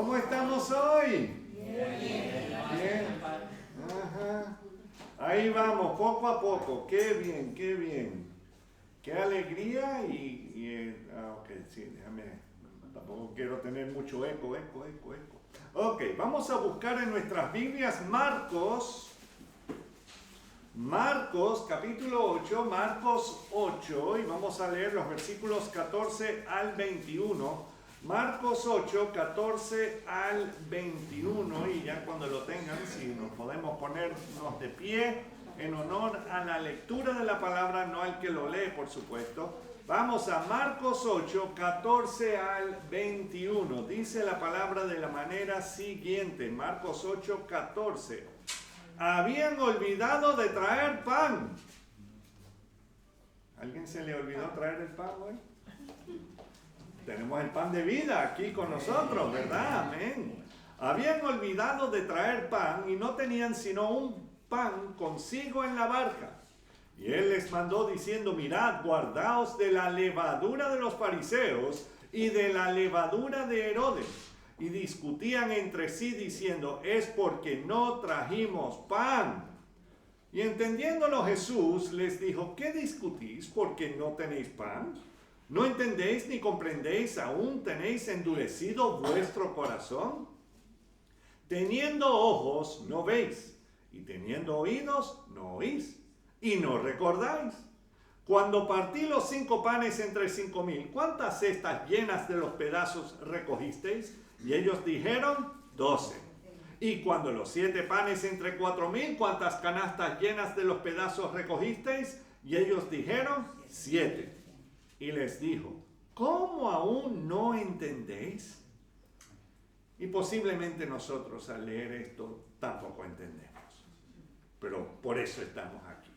¿Cómo estamos hoy? Bien. Ajá. Ahí vamos, poco a poco. Qué bien, qué bien. Qué alegría ok, sí, déjame. Tampoco quiero tener mucho eco. Ok, vamos a buscar en nuestras Biblias Marcos capítulo 8, Marcos 8, y vamos a leer los versículos 14 al 21. Marcos 8, 14 al 21, y ya cuando lo tengan, si nos podemos ponernos de pie en honor a la lectura de la palabra, no al que lo lee, por supuesto. Vamos a Marcos 8, 14 al 21. Dice la palabra de la manera siguiente, Marcos 8, 14. Habían olvidado de traer pan. ¿Alguien se le olvidó traer el pan hoy? Tenemos el pan de vida aquí con nosotros, ¿verdad? Amén. Habían olvidado de traer pan y no tenían sino un pan consigo en la barca. Y él les mandó diciendo, mirad, guardaos de la levadura de los fariseos y de la levadura de Herodes. Y discutían entre sí diciendo, es porque no trajimos pan. Y entendiéndolo Jesús les dijo, ¿qué discutís porque no tenéis pan? ¿No entendéis ni comprendéis, aún tenéis endurecido vuestro corazón? Teniendo ojos no veis, y teniendo oídos no oís, y no recordáis. Cuando partí los 5 panes entre 5,000, ¿cuántas cestas llenas de los pedazos recogisteis? Y ellos dijeron, 12. Y cuando los 7 panes entre 4,000, ¿cuántas canastas llenas de los pedazos recogisteis? Y ellos dijeron, 7. Y les dijo, ¿cómo aún no entendéis? Y posiblemente nosotros al leer esto tampoco entendemos. Pero por eso estamos aquí.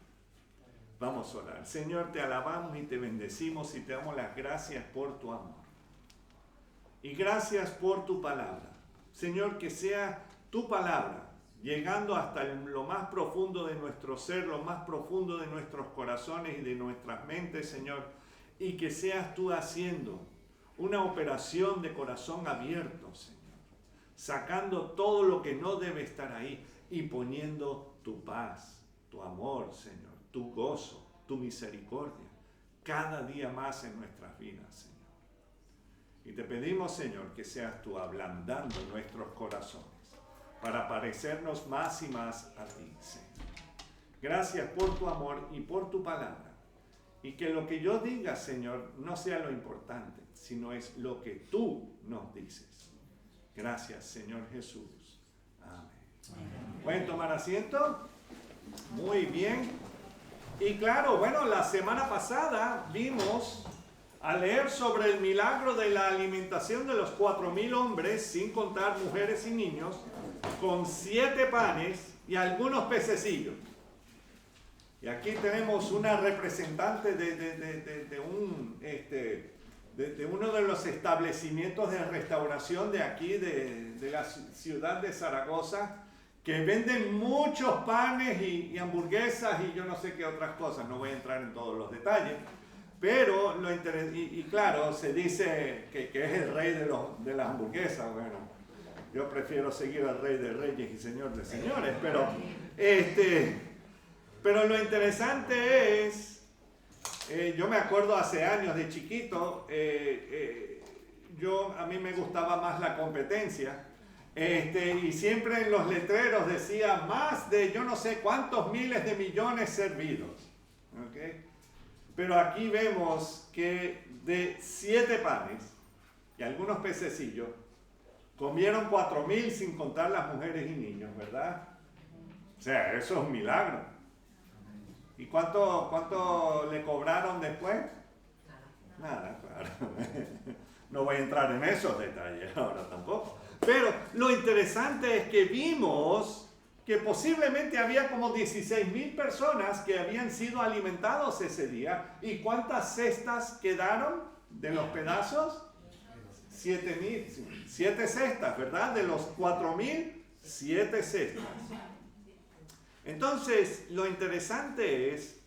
Vamos a orar. Señor, te alabamos y te bendecimos y te damos las gracias por tu amor. Y gracias por tu palabra. Señor, que sea tu palabra llegando hasta lo más profundo de nuestro ser, lo más profundo de nuestros corazones y de nuestras mentes, Señor. Y que seas tú haciendo una operación de corazón abierto, Señor. Sacando todo lo que no debe estar ahí y poniendo tu paz, tu amor, Señor, tu gozo, tu misericordia, cada día más en nuestras vidas, Señor. Y te pedimos, Señor, que seas tú ablandando nuestros corazones para parecernos más y más a ti, Señor. Gracias por tu amor y por tu palabra. Y que lo que yo diga, Señor, no sea lo importante, sino es lo que tú nos dices. Gracias, Señor Jesús. Amén. ¿Pueden tomar asiento? Muy bien. Y claro, bueno, la semana pasada vimos a leer sobre el milagro de la alimentación de los 4,000 hombres, sin contar mujeres y niños, con 7 panes y algunos pececillos. Y aquí tenemos una representante de uno de los establecimientos de restauración de aquí, de la ciudad de Zaragoza, que venden muchos panes y hamburguesas y yo no sé qué otras cosas. No voy a entrar en todos los detalles, pero claro, se dice que es el rey de las hamburguesas. Bueno, yo prefiero seguir al rey de reyes y señor de señores, pero lo interesante es, yo me acuerdo hace años de chiquito, a mí me gustaba más la competencia, y siempre en los letreros decía más de yo no sé cuántos miles de millones servidos. ¿Okay? Pero aquí vemos que de 7 panes y algunos pececillos, comieron 4,000 sin contar las mujeres y niños, ¿verdad? O sea, eso es un milagro. ¿Y cuánto le cobraron después? Nada, claro. No voy a entrar en esos detalles ahora tampoco. Pero lo interesante es que vimos que posiblemente había como 16,000 personas que habían sido alimentados ese día. ¿Y cuántas cestas quedaron de los pedazos? 7,000. 7 cestas, ¿verdad? De los 4,000, 7 cestas. Entonces, lo interesante es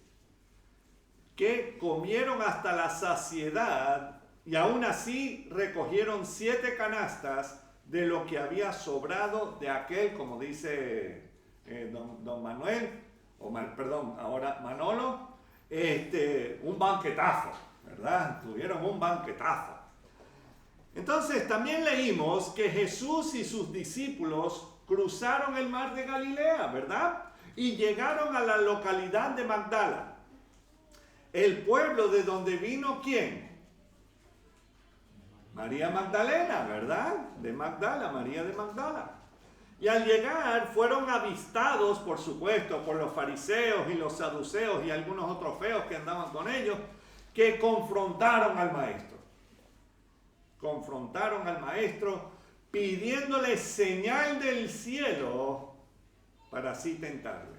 que comieron hasta la saciedad y aún así recogieron 7 canastas de lo que había sobrado de aquel, como dice don Manuel, ahora Manolo, un banquetazo, ¿verdad? Tuvieron un banquetazo. Entonces también leímos que Jesús y sus discípulos cruzaron el mar de Galilea, ¿verdad? Y llegaron a la localidad de Magdala, el pueblo de donde vino ¿quién? María Magdalena, ¿verdad? De Magdala, María de Magdala. Y al llegar fueron avistados, por supuesto, por los fariseos y los saduceos y algunos otros feos que andaban con ellos, que confrontaron al maestro. Confrontaron al maestro pidiéndole señal del cielo para así tentarle.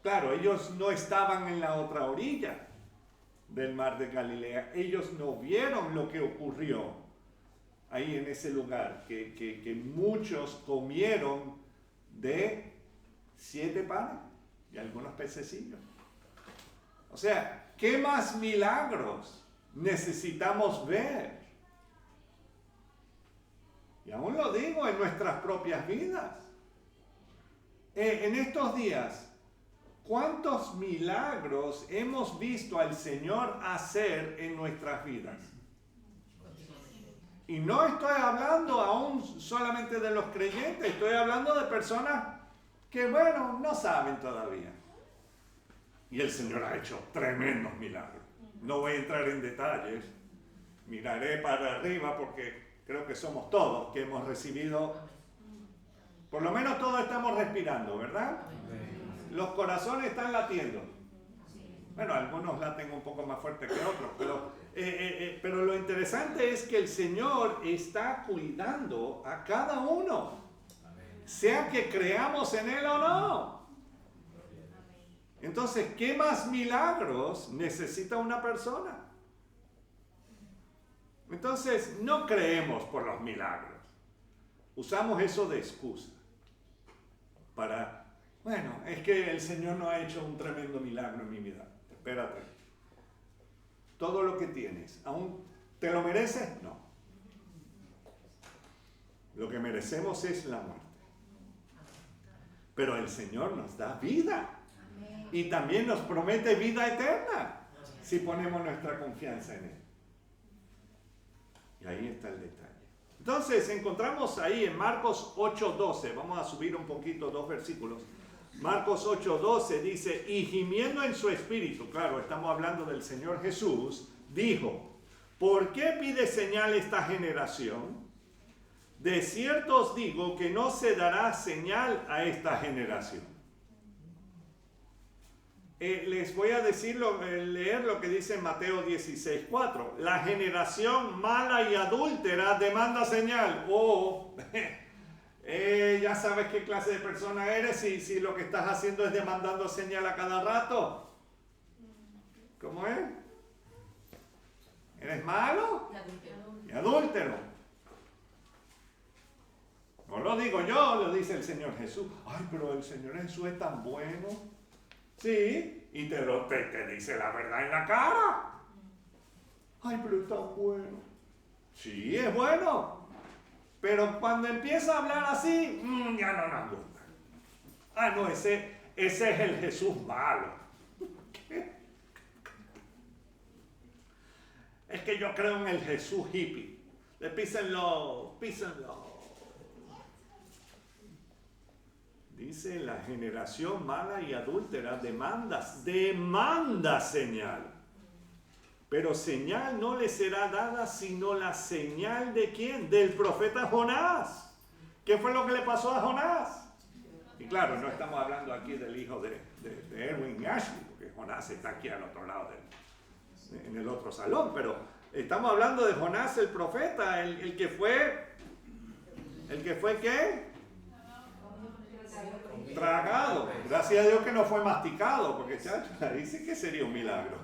Claro, ellos no estaban en la otra orilla del mar de Galilea. Ellos no vieron lo que ocurrió ahí en ese lugar, que muchos comieron de 7 panes y algunos pececillos. O sea, ¿qué más milagros necesitamos ver? Y aún lo digo en nuestras propias vidas. En estos días, ¿cuántos milagros hemos visto al Señor hacer en nuestras vidas? Y no estoy hablando aún solamente de los creyentes, estoy hablando de personas que, bueno, no saben todavía. Y el Señor ha hecho tremendos milagros. No voy a entrar en detalles, miraré para arriba porque creo que somos todos que hemos recibido, por lo menos todos estamos respirando, ¿verdad? Los corazones están latiendo. Bueno, algunos laten un poco más fuerte que otros, pero lo interesante es que el Señor está cuidando a cada uno, sea que creamos en Él o no. Entonces, ¿qué más milagros necesita una persona? Entonces, no creemos por los milagros. Usamos eso de excusa para, bueno, es que el Señor no ha hecho un tremendo milagro en mi vida. Espérate. Todo lo que tienes, ¿aún te lo mereces? No. Lo que merecemos es la muerte. Pero el Señor nos da vida. Y también nos promete vida eterna si ponemos nuestra confianza en Él. Y ahí está el detalle. Entonces encontramos ahí en Marcos 8:12, vamos a subir un poquito 2 versículos. Marcos 8:12 dice, y gimiendo en su espíritu, claro, estamos hablando del Señor Jesús, dijo, ¿por qué pide señal esta generación? De cierto os digo que no se dará señal a esta generación. Les voy a leer lo que dice en Mateo 16:4. La generación mala y adúltera demanda señal. Ya sabes qué clase de persona eres si lo que estás haciendo es demandando señal a cada rato. ¿Cómo es? ¿Eres malo? Y adúltero. No lo digo yo, lo dice el Señor Jesús. Ay, pero el Señor Jesús es tan bueno. Sí, y te dice la verdad en la cara. Ay, pero es tan bueno. Sí, es bueno. Pero cuando empieza a hablar así, ya no nos gusta. Ah, no, ese es el Jesús malo. ¿Qué? Es que yo creo en el Jesús hippie. De písenlo. Dice, la generación mala y adúltera demanda señal. Pero señal no le será dada sino la señal de ¿quién? Del profeta Jonás. ¿Qué fue lo que le pasó a Jonás? Y claro, no estamos hablando aquí del hijo de Erwin y Ashley, porque Jonás está aquí al otro lado, en el otro salón, pero estamos hablando de Jonás el profeta, el que fue ¿qué? Tragado. Gracias a Dios que no fue masticado, porque chacho, dice que sería un milagro.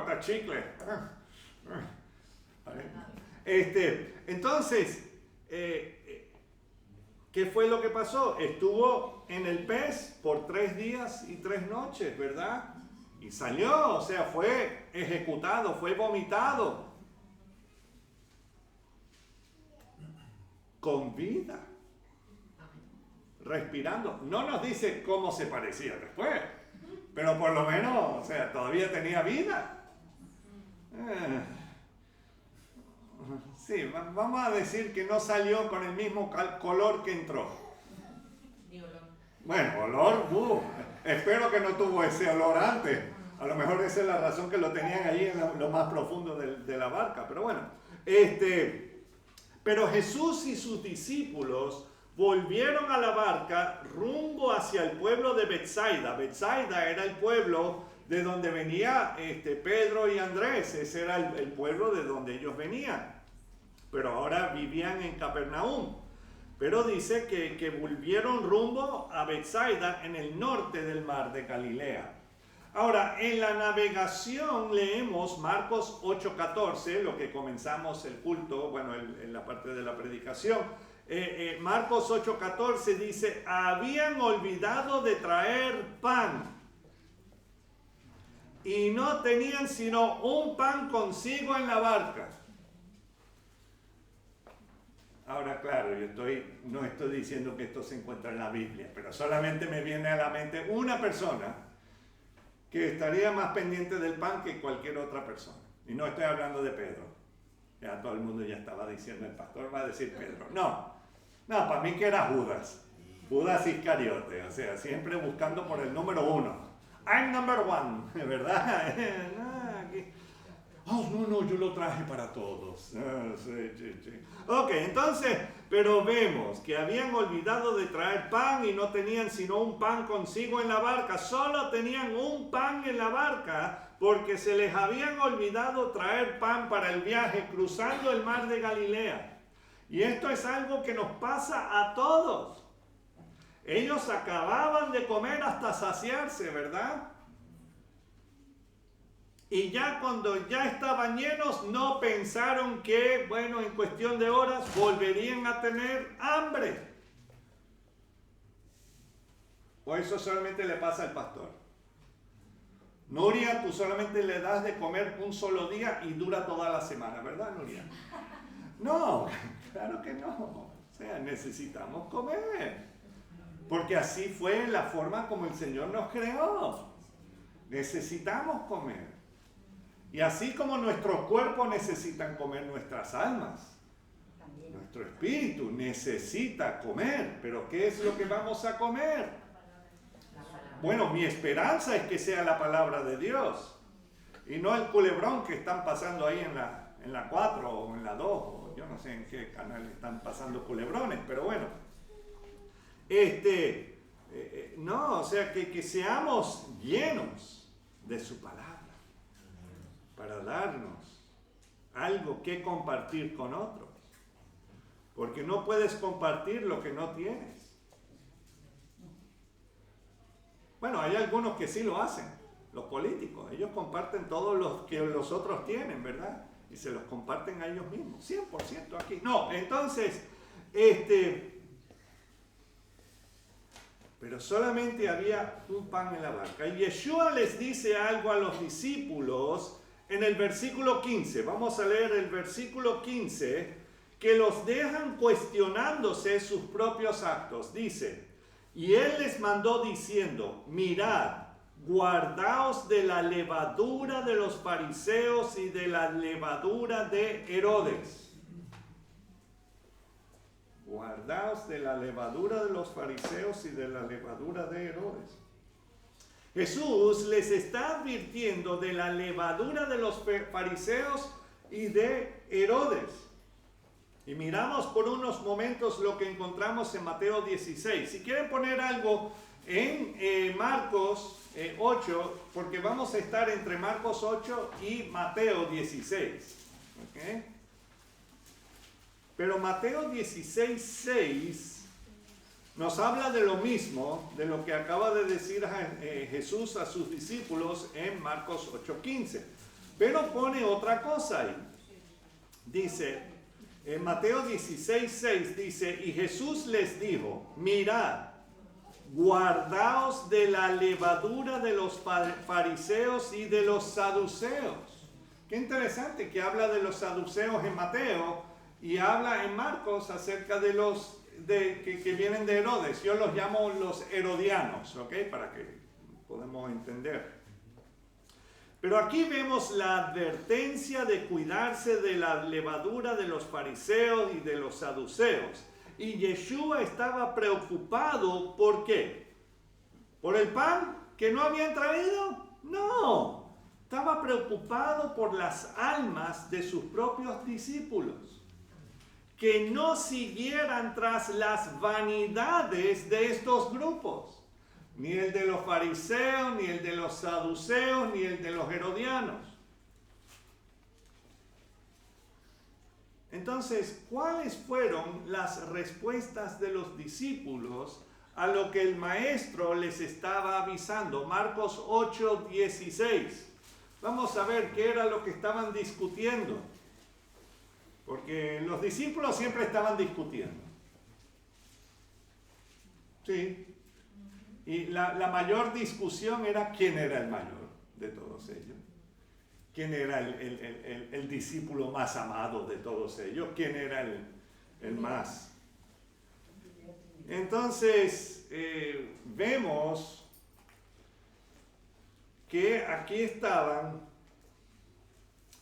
Está chicle. Entonces, ¿qué fue lo que pasó? Estuvo en el pez por 3 días y 3 noches, ¿verdad? Y salió, o sea, fue ejecutado, fue vomitado. con vida, respirando. No nos dice cómo se parecía después, pero por lo menos, o sea, todavía tenía vida. Sí, vamos a decir que no salió con el mismo color que entró. Bueno, olor, espero que no tuvo ese olor antes. A lo mejor esa es la razón que lo tenían ahí en lo más profundo de la barca. Pero bueno, pero Jesús y sus discípulos volvieron a la barca rumbo hacia el pueblo de Betsaida. Betsaida era el pueblo de donde venía Pedro y Andrés. Ese era el pueblo de donde ellos venían. Pero ahora vivían en Capernaum. Pero dice que volvieron rumbo a Betsaida en el norte del mar de Galilea. Ahora, en la navegación leemos Marcos 8:14, lo que comenzamos el culto, bueno, en la parte de la predicación. Marcos 8:14 dice, habían olvidado de traer pan y no tenían sino un pan consigo en la barca. Ahora, claro, no estoy diciendo que esto se encuentra en la Biblia, pero solamente me viene a la mente una persona que estaría más pendiente del pan que cualquier otra persona. Y no estoy hablando de Pedro. Ya todo el mundo ya estaba diciendo, el pastor va a decir Pedro. No, para mí que era Judas. Judas Iscariote, o sea, siempre buscando por el número 1. I'm number 1, ¿verdad? No, yo lo traje para todos. Sí. Ok, entonces, pero vemos que habían olvidado de traer pan y no tenían sino un pan consigo en la barca. Solo tenían un pan en la barca porque se les habían olvidado traer pan para el viaje cruzando el mar de Galilea. Y esto es algo que nos pasa a todos. Ellos acababan de comer hasta saciarse, ¿verdad? Y ya cuando ya estaban llenos, no pensaron que, bueno, en cuestión de horas volverían a tener hambre. O eso solamente le pasa al pastor. Nuria, tú solamente le das de comer un solo día y dura toda la semana, ¿verdad, Nuria? No, claro que no. O sea, necesitamos comer. Porque así fue la forma como el Señor nos creó. Necesitamos comer. Y así como nuestros cuerpos necesitan comer, nuestras almas, nuestro espíritu necesita comer. ¿Pero qué es lo que vamos a comer? Bueno, mi esperanza es que sea la palabra de Dios. Y no el culebrón que están pasando ahí en la 4 o en la 2. O yo no sé en qué canal están pasando culebrones, pero bueno. No, o sea, que seamos llenos de su palabra. Para darnos algo que compartir con otros. Porque no puedes compartir lo que no tienes. Bueno, hay algunos que sí lo hacen, los políticos. Ellos comparten todo lo que los otros tienen, ¿verdad? Y se los comparten a ellos mismos. 100% aquí. No, entonces, pero solamente había un pan en la barca. Y Yeshua les dice algo a los discípulos en el versículo 15, vamos a leer el versículo 15, que los dejan cuestionándose sus propios actos. Dice, y él les mandó diciendo, mirad, guardaos de la levadura de los fariseos y de la levadura de Herodes. Guardaos de la levadura de los fariseos y de la levadura de Herodes. Jesús les está advirtiendo de la levadura de los fariseos y de Herodes. Y miramos por unos momentos lo que encontramos en Mateo 16. Si quieren poner algo en Marcos 8, porque vamos a estar entre Marcos 8 y Mateo 16. ¿Okay? Pero Mateo 16, 6... nos habla de lo mismo, de lo que acaba de decir Jesús a sus discípulos en Marcos 8:15. Pero pone otra cosa ahí. Dice, en Mateo 16:6 dice, y Jesús les dijo, mirad, guardaos de la levadura de los fariseos y de los saduceos. Qué interesante que habla de los saduceos en Mateo y habla en Marcos acerca de los que vienen de Herodes. Yo los llamo los herodianos, ¿ok? Para que podamos entender. Pero aquí vemos la advertencia de cuidarse de la levadura de los fariseos y de los saduceos. Y Yeshua estaba preocupado, ¿por qué? ¿Por el pan que no habían traído? No, estaba preocupado por las almas de sus propios discípulos, que no siguieran tras las vanidades de estos grupos. Ni el de los fariseos, ni el de los saduceos, ni el de los herodianos. Entonces, ¿cuáles fueron las respuestas de los discípulos a lo que el maestro les estaba avisando? Marcos 8:16. Vamos a ver qué era lo que estaban discutiendo. Porque los discípulos siempre estaban discutiendo. Sí. Y la mayor discusión era quién era el mayor de todos ellos. ¿Quién era el discípulo más amado de todos ellos? ¿Quién era el más? Entonces, vemos que aquí estaban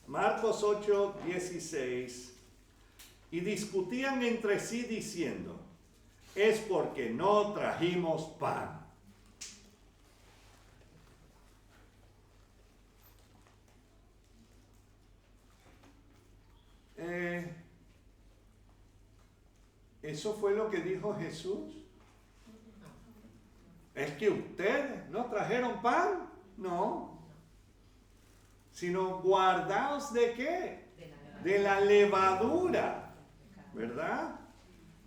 Marcos 8:16 y discutían entre sí diciendo, es porque no trajimos pan. ¿Eso fue lo que dijo Jesús? ¿Es que ustedes no trajeron pan? No. Sino guardaos ¿de qué? De la levadura, ¿verdad?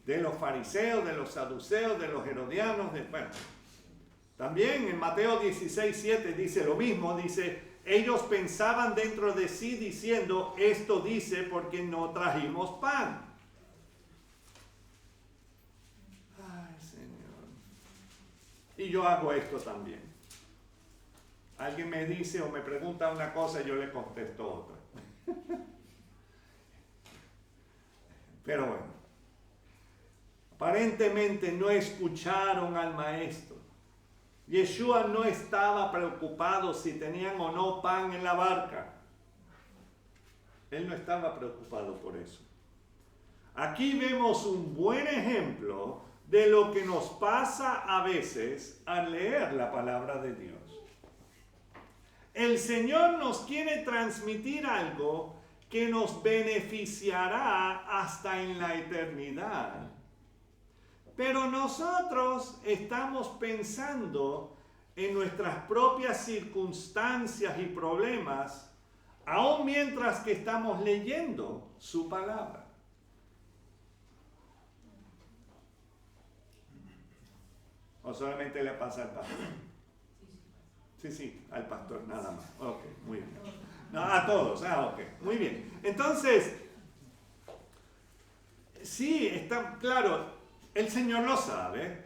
De los fariseos, de los saduceos, de los herodianos. Bueno, también en Mateo 16:7 dice lo mismo, dice, ellos pensaban dentro de sí diciendo, esto dice porque no trajimos pan. Ay, Señor. Y yo hago esto también. Alguien me dice o me pregunta una cosa y yo le contesto otra. Pero bueno, aparentemente no escucharon al maestro. Yeshua no estaba preocupado si tenían o no pan en la barca. Él no estaba preocupado por eso. Aquí vemos un buen ejemplo de lo que nos pasa a veces al leer la palabra de Dios. El Señor nos quiere transmitir algo que nos beneficiará hasta en la eternidad. Pero nosotros estamos pensando en nuestras propias circunstancias y problemas, aun mientras que estamos leyendo su palabra. ¿O solamente le pasa al pastor? Sí, al pastor, nada más. Ok, muy bien. No, a todos, ok, muy bien. Entonces, sí, está claro. El Señor lo sabe,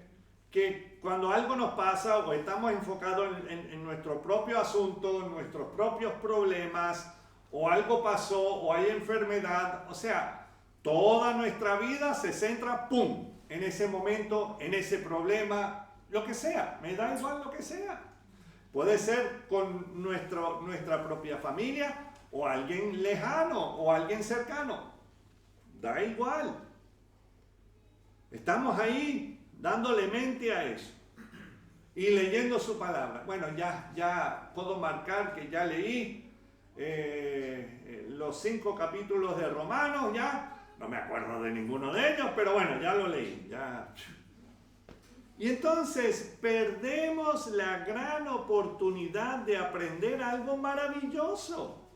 que cuando algo nos pasa o estamos enfocados en nuestro propio asunto, en nuestros propios problemas, o algo pasó, o hay enfermedad, o sea, toda nuestra vida se centra, ¡pum!, en ese momento, en ese problema, lo que sea, me da igual lo que sea. Puede ser con nuestra propia familia, o alguien lejano, o alguien cercano, da igual. Estamos ahí dándole mente a eso y leyendo su palabra. Bueno, ya puedo marcar que ya leí los 5 capítulos de Romanos, ya no me acuerdo de ninguno de ellos, pero bueno, ya lo leí. Ya. Y entonces perdemos la gran oportunidad de aprender algo maravilloso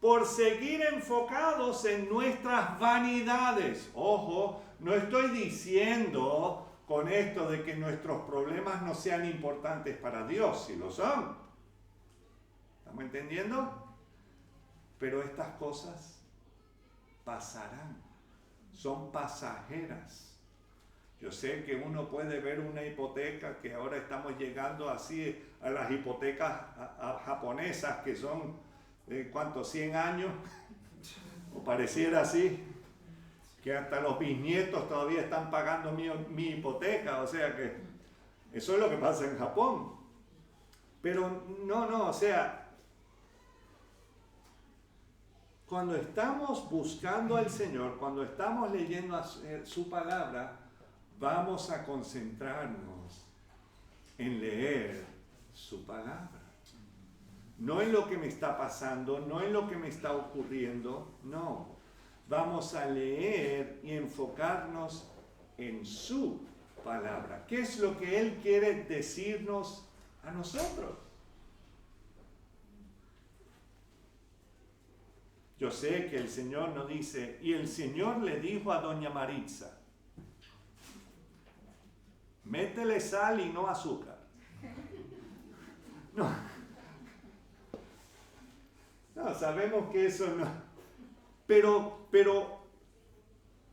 por seguir enfocados en nuestras vanidades. Ojo, no estoy diciendo con esto de que nuestros problemas no sean importantes para Dios, si lo son. ¿Estamos entendiendo? Pero estas cosas pasarán, son pasajeras. Yo sé que uno puede ver una hipoteca, que ahora estamos llegando así a las hipotecas japonesas que son, ¿cuántos? 100 años, o pareciera así. que hasta los bisnietos todavía están pagando mi hipoteca, o sea que eso es lo que pasa en Japón. Pero no, o sea, cuando estamos buscando al Señor, cuando estamos leyendo su palabra, vamos a concentrarnos en leer su palabra. No en lo que me está pasando, no en lo que me está ocurriendo, no. Vamos a leer y enfocarnos en su palabra. ¿Qué es lo que Él quiere decirnos a nosotros? Yo sé que el Señor nos dice, y el Señor le dijo a doña Maritza, métele sal y no azúcar. No, sabemos que eso no. Pero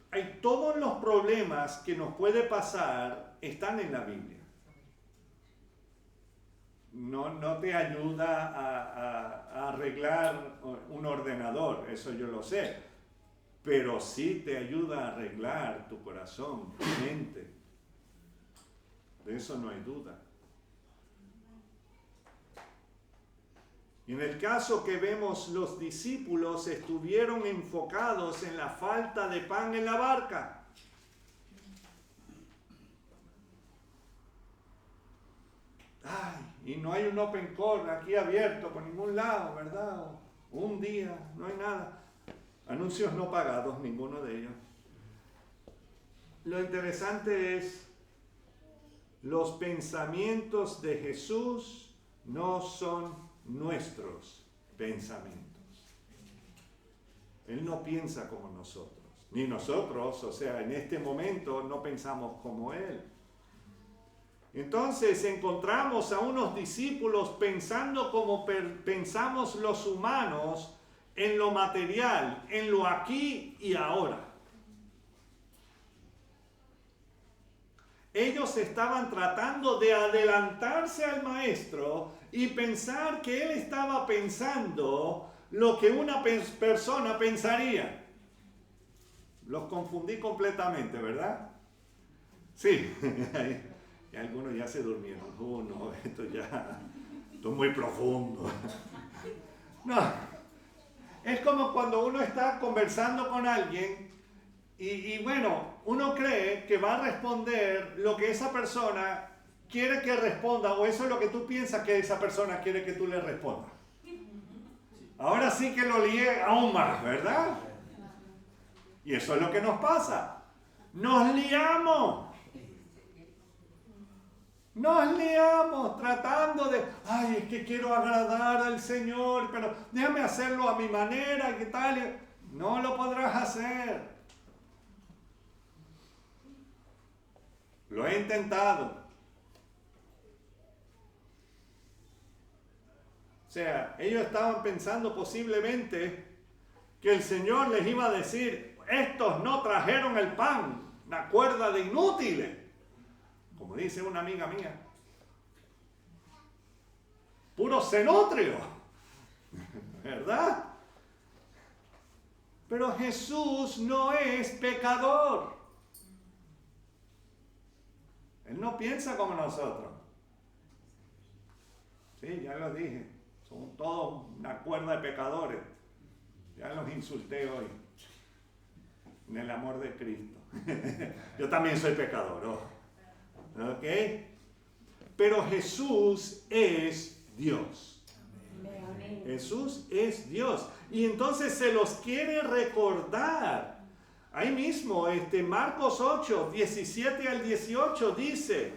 hay todos los problemas que nos puede pasar están en la Biblia. No te ayuda a arreglar un ordenador, eso yo lo sé, pero sí te ayuda a arreglar tu corazón, tu mente. De eso no hay duda. Y en el caso que vemos, los discípulos estuvieron enfocados en la falta de pan en la barca. Ay, y no hay un open call aquí abierto por ningún lado, ¿verdad? Un día, no hay nada. Anuncios no pagados, ninguno de ellos. Lo interesante es, los pensamientos de Jesús no son nuestros pensamientos. Él no piensa como nosotros, ni nosotros, o sea, en este momento no pensamos como Él. Entonces encontramos a unos discípulos pensando como pensamos los humanos, en lo material, en lo aquí y ahora. Ellos estaban tratando de adelantarse al maestro y pensar que él estaba pensando lo que una persona pensaría. Los confundí completamente, ¿verdad? Sí, y algunos ya se durmieron. No, esto es muy profundo. No, es como cuando uno está conversando con alguien y bueno, uno cree que va a responder lo que esa persona quiere que responda, o eso es lo que tú piensas que esa persona quiere que tú le respondas. Ahora sí que lo lié aún más, ¿verdad? Y eso es lo que nos pasa. Nos liamos tratando de, ay, es que quiero agradar al Señor, pero déjame hacerlo a mi manera, ¿qué tal? No lo podrás hacer. Lo he intentado. O sea, ellos estaban pensando posiblemente que el Señor les iba a decir, estos no trajeron el pan, una cuerda de inútiles. Como dice una amiga mía, puro cenutrio, ¿verdad? Pero Jesús no es pecador. Él no piensa como nosotros. Sí, ya lo dije, son todos una cuerda de pecadores. Ya los insulté hoy, en el amor de Cristo. Yo también soy pecador, ¿ok? Pero Jesús es Dios. Jesús es Dios. Y entonces se los quiere recordar. Ahí mismo, Marcos 8, 17 al 18 dice,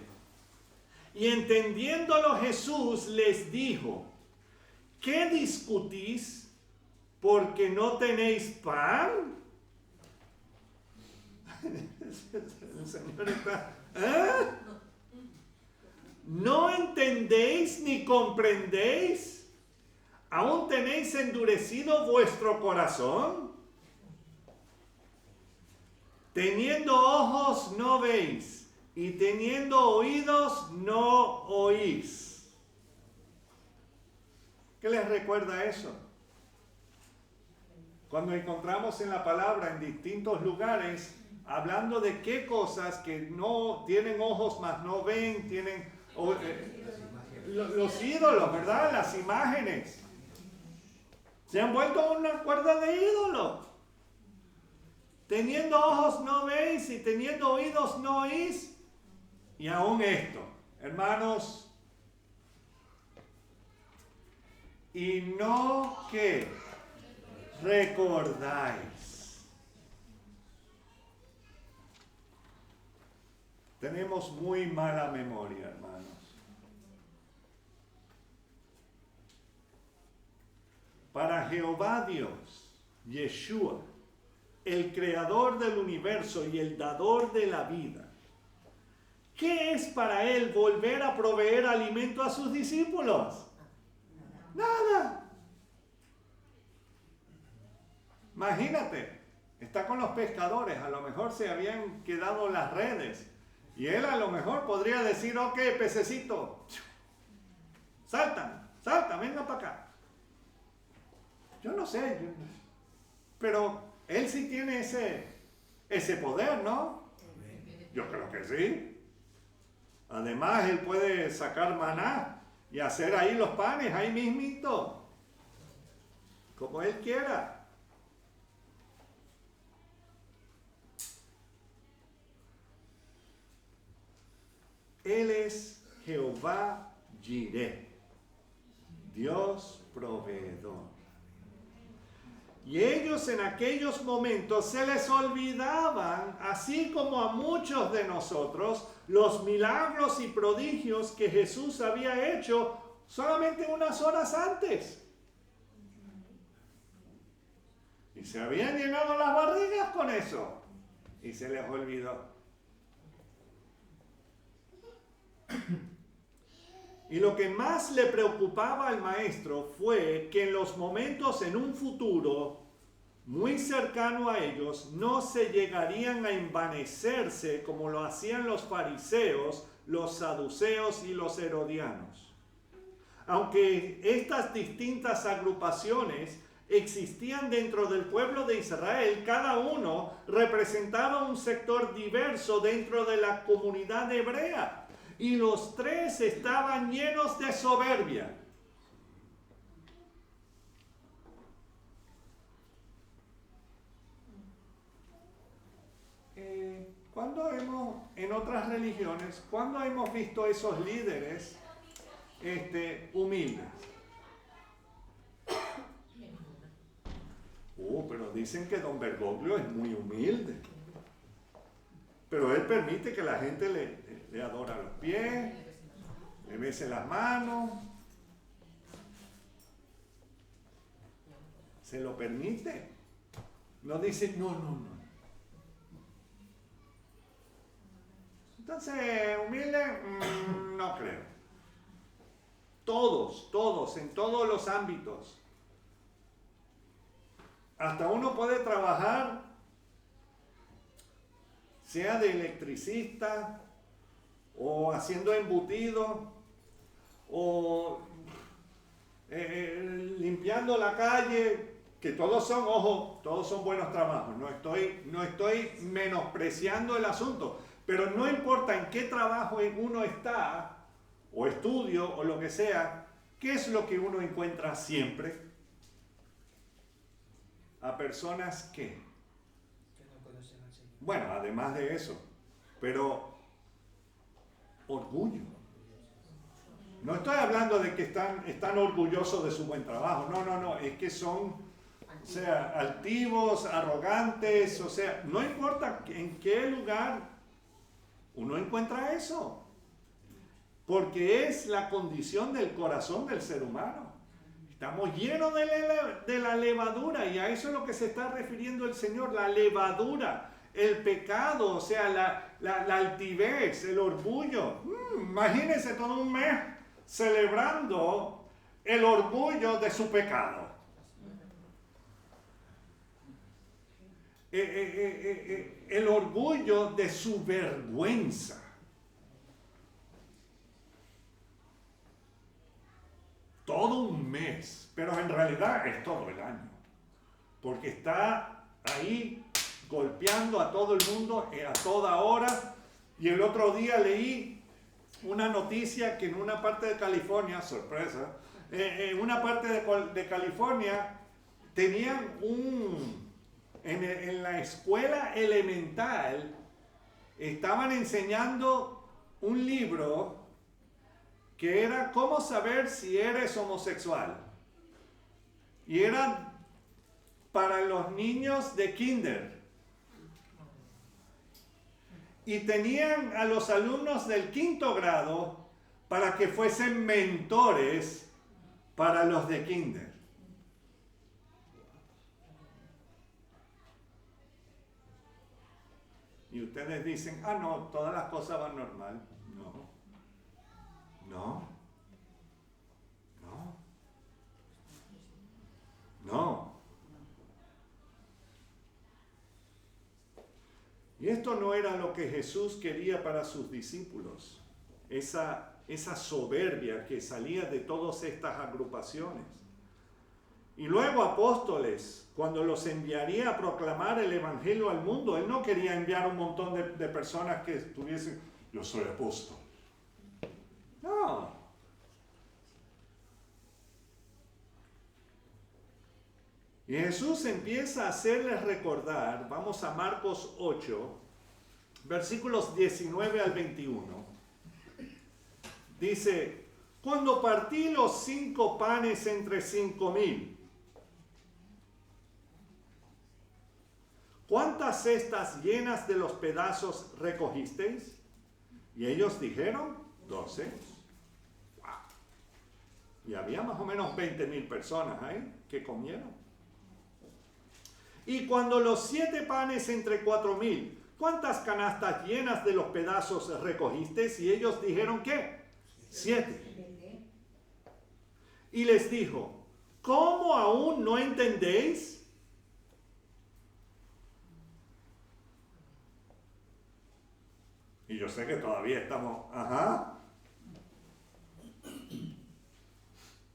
y entendiéndolo Jesús les dijo, ¿qué discutís porque no tenéis pan? El Señor está, ¿eh? ¿No entendéis ni comprendéis? ¿Aún tenéis endurecido vuestro corazón? Teniendo ojos no veis, y teniendo oídos no oís. ¿Qué les recuerda eso? cuando encontramos en la palabra en distintos lugares, hablando de qué cosas que no tienen ojos mas no ven, tienen los ídolos, ¿verdad? Las imágenes. Se han vuelto una cuerda de ídolos. Teniendo ojos no veis y teniendo oídos no oís. Y aún esto, hermanos, y no que recordáis. Tenemos muy mala memoria, hermanos. Para Jehová Dios, Yeshua, el creador del universo y el dador de la vida, ¿qué es para él volver a proveer alimento a sus discípulos? Nada. Imagínate, está con los pescadores, a lo mejor se habían quedado las redes y él a lo mejor podría decir, ok, pececito, salta, venga para acá. Yo no sé, pero él sí tiene ese poder, ¿no? Yo creo que sí. Además, él puede sacar maná y hacer ahí los panes, ahí mismito, como él quiera. Él es Jehová Jireh, Dios proveedor. Y ellos en aquellos momentos se les olvidaban, así como a muchos de nosotros, los milagros y prodigios que Jesús había hecho solamente unas horas antes. Y se habían llenado las barrigas con eso. Y se les olvidó. Y lo que más le preocupaba al maestro fue que en los momentos en un futuro muy cercano a ellos no se llegarían a envanecerse como lo hacían los fariseos, los saduceos y los herodianos. Aunque estas distintas agrupaciones existían dentro del pueblo de Israel, cada uno representaba un sector diverso dentro de la comunidad hebrea. Y los tres estaban llenos de soberbia. En otras religiones, ¿cuándo hemos visto esos líderes humildes? Pero dicen que Don Bergoglio es muy humilde. Pero él permite que la gente le adora los pies, le bese las manos. Se lo permite. No dice no. Entonces, humilde, no creo. Todos, en todos los ámbitos. Hasta uno puede trabajar, sea de electricista, o haciendo embutido, o limpiando la calle, que todos son buenos trabajos. No estoy menospreciando el asunto, pero no importa en qué trabajo uno está, o estudio, o lo que sea, ¿qué es lo que uno encuentra siempre? A personas que no conocen al Señor. Bueno, además de eso, pero orgullo. No estoy hablando de que están orgullosos de su buen trabajo, no, es que son, altivos, arrogantes, no importa en qué lugar uno encuentra eso, porque es la condición del corazón del ser humano. Estamos llenos de la levadura, y a eso es lo que se está refiriendo el Señor, la levadura, el pecado, la altivez, el orgullo. Imagínense todo un mes celebrando el orgullo de su pecado. El orgullo de su vergüenza. Todo un mes, pero en realidad es todo el año. porque está ahí golpeando a todo el mundo a toda hora. Y el otro día leí una noticia que en una parte de California, sorpresa, en una parte de California tenían en la escuela elemental, estaban enseñando un libro que era cómo saber si eres homosexual. Y era para los niños de kinder. Y tenían a los alumnos del 5º grado para que fuesen mentores para los de kinder. Y ustedes dicen, no, todas las cosas van normal. No. Y esto no era lo que Jesús quería para sus discípulos, esa soberbia que salía de todas estas agrupaciones. Y luego apóstoles, cuando los enviaría a proclamar el evangelio al mundo, él no quería enviar un montón de personas que estuviesen, yo soy apóstol. No. Y Jesús empieza a hacerles recordar, vamos a Marcos 8, versículos 19 al 21. Dice, cuando partí los 5 panes entre 5,000, ¿cuántas cestas llenas de los pedazos recogisteis? Y ellos dijeron, 12. Wow. Y había más o menos 20,000 personas ahí que comieron. Y cuando los 7 panes entre 4,000, ¿cuántas canastas llenas de los pedazos recogisteis? Y ellos dijeron, ¿qué? 7. Y les dijo, ¿cómo aún no entendéis? Y yo sé que todavía estamos,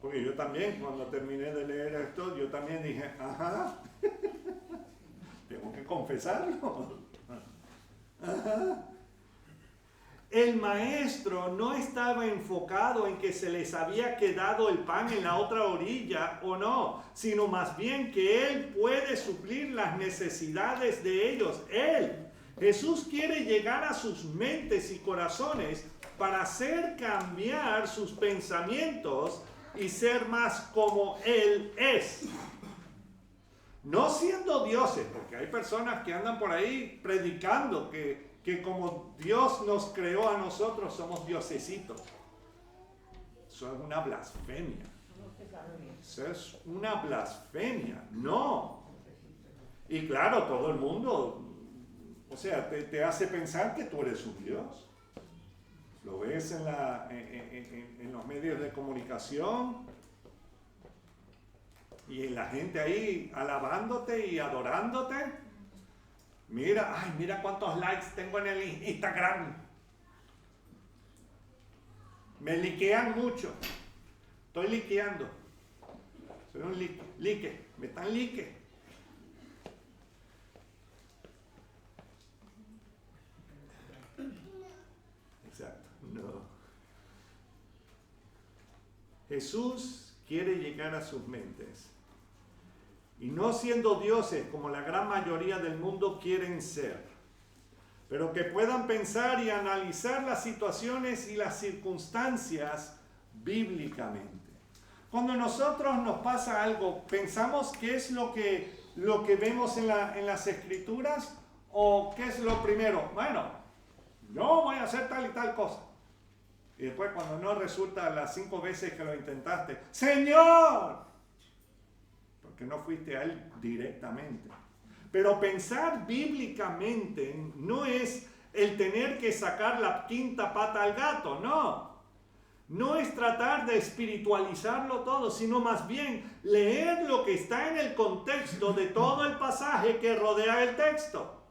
Porque yo también, cuando terminé de leer esto, yo también dije, tengo que confesarlo. El maestro no estaba enfocado en que se les había quedado el pan en la otra orilla o no, sino más bien que él puede suplir las necesidades de ellos. Jesús quiere llegar a sus mentes y corazones para hacer cambiar sus pensamientos y ser más como Él es. No siendo dioses, porque hay personas que andan por ahí predicando que como Dios nos creó a nosotros somos diosesitos. Eso es una blasfemia. Eso es una blasfemia. No. Y claro, todo el mundo, o sea, te hace pensar que tú eres un Dios. Lo ves en los medios de comunicación y la gente ahí alabándote y adorándote. Mira cuántos likes tengo en el Instagram. Me likean mucho. Estoy likeando. Soy un like. Me están like. No. Jesús quiere llegar a sus mentes. Y no siendo dioses como la gran mayoría del mundo quieren ser, pero que puedan pensar y analizar las situaciones y las circunstancias bíblicamente. Cuando a nosotros nos pasa algo, ¿pensamos qué es lo que vemos en las Escrituras? ¿O qué es lo primero? Bueno, yo voy a hacer tal y tal cosa. Y después cuando no resulta las 5 veces que lo intentaste, ¡Señor! Porque no fuiste a Él directamente. Pero pensar bíblicamente no es el tener que sacar la 5ª pata al gato, no. No es tratar de espiritualizarlo todo, sino más bien leer lo que está en el contexto de todo el pasaje que rodea el texto.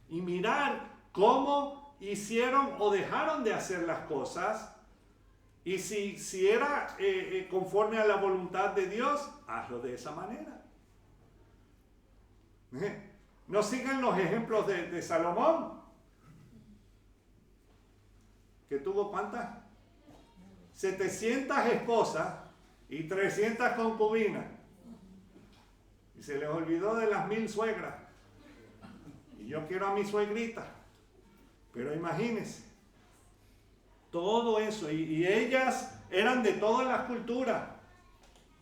Y mirar cómo hicieron o dejaron de hacer las cosas, y si era conforme a la voluntad de Dios, hazlo de esa manera. No sigan los ejemplos de Salomón, que tuvo ¿cuántas? 700 esposas y 300 concubinas. Y se les olvidó de las 1000 suegras. Y yo quiero a mi suegrita. Pero imagínense, todo eso. Y ellas eran de todas las culturas.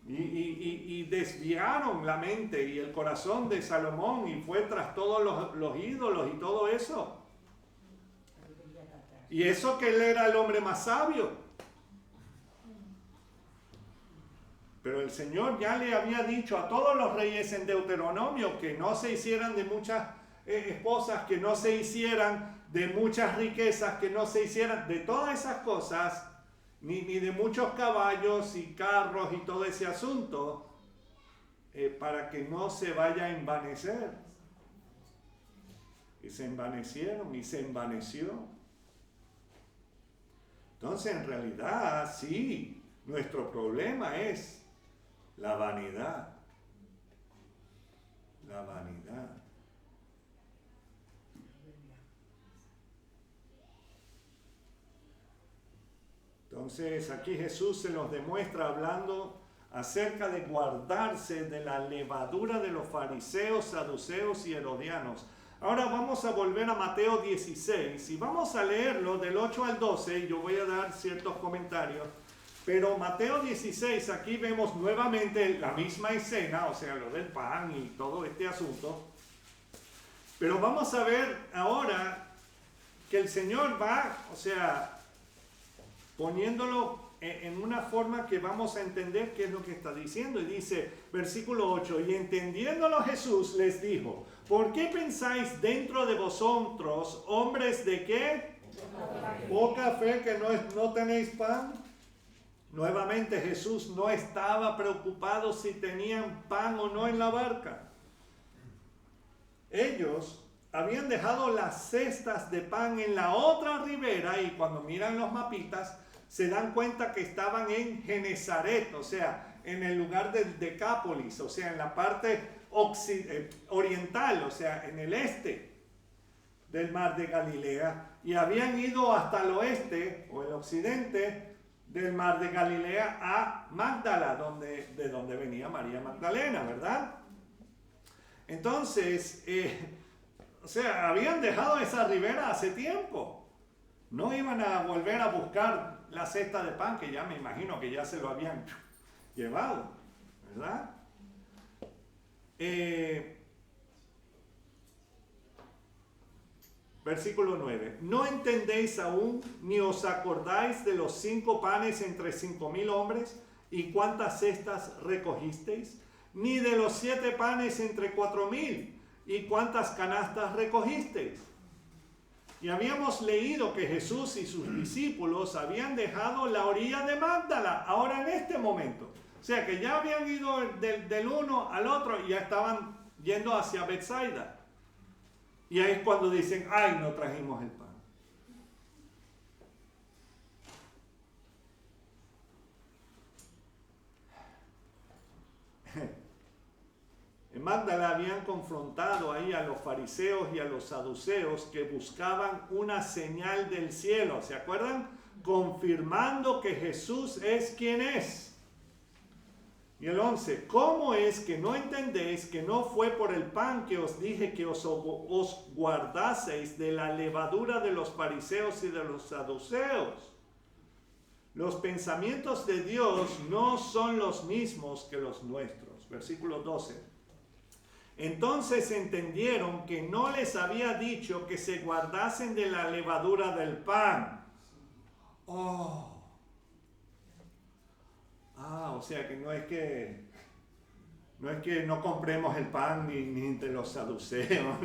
Y desviaron la mente y el corazón de Salomón y fue tras todos los ídolos y todo eso. Y eso que él era el hombre más sabio. Pero el Señor ya le había dicho a todos los reyes en Deuteronomio que no se hicieran de muchas esposas, que no se hicieran de muchas riquezas, que no se hicieran de todas esas cosas, ni de muchos caballos y carros y todo ese asunto, para que no se vaya a envanecer. Y se envanecieron y se envaneció. Entonces, en realidad, sí, nuestro problema es la vanidad. La vanidad. Entonces aquí Jesús se nos demuestra hablando acerca de guardarse de la levadura de los fariseos, saduceos y herodianos. Ahora vamos a volver a Mateo 16 y vamos a leerlo del 8 al 12. Yo voy a dar ciertos comentarios. Pero Mateo 16, aquí vemos nuevamente la misma escena, o sea, lo del pan y todo este asunto. Pero vamos a ver ahora que el Señor va, o sea, poniéndolo en una forma que vamos a entender qué es lo que está diciendo. Y dice, versículo 8, y entendiéndolo Jesús les dijo, ¿por qué pensáis dentro de vosotros, hombres de qué? Poca fe, que no tenéis pan. Nuevamente Jesús no estaba preocupado si tenían pan o no en la barca. Ellos habían dejado las cestas de pan en la otra ribera y cuando miran los mapitas se dan cuenta que estaban en Genezaret, o sea, en el lugar del Decápolis, o sea, en la parte oriental, o sea, en el este del mar de Galilea, y habían ido hasta el oeste o el occidente del mar de Galilea a Magdala, de donde venía María Magdalena, ¿verdad? Entonces, o sea, habían dejado esa ribera hace tiempo. No iban a volver a buscar la cesta de pan, que ya me imagino que ya se lo habían llevado, ¿verdad? Versículo 9. ¿No entendéis aún, ni os acordáis de los 5 panes entre 5,000 hombres, y cuántas cestas recogisteis? Ni de los 7 panes entre 4,000, y cuántas canastas recogisteis. Y habíamos leído que Jesús y sus discípulos habían dejado la orilla de Magdala, ahora en este momento. O sea que ya habían ido del uno al otro y ya estaban yendo hacia Betsaida. Y ahí es cuando dicen, ay, no trajimos el pan. En Magdala habían confrontado ahí a los fariseos y a los saduceos que buscaban una señal del cielo, ¿se acuerdan? Confirmando que Jesús es quien es. Y el 11, ¿cómo es que no entendéis que no fue por el pan que os dije que os guardaseis de la levadura de los fariseos y de los saduceos? Los pensamientos de Dios no son los mismos que los nuestros. Versículo 12. Entonces entendieron que no les había dicho que se guardasen de la levadura del pan. O sea que no es que no compremos el pan ni de los saduceos,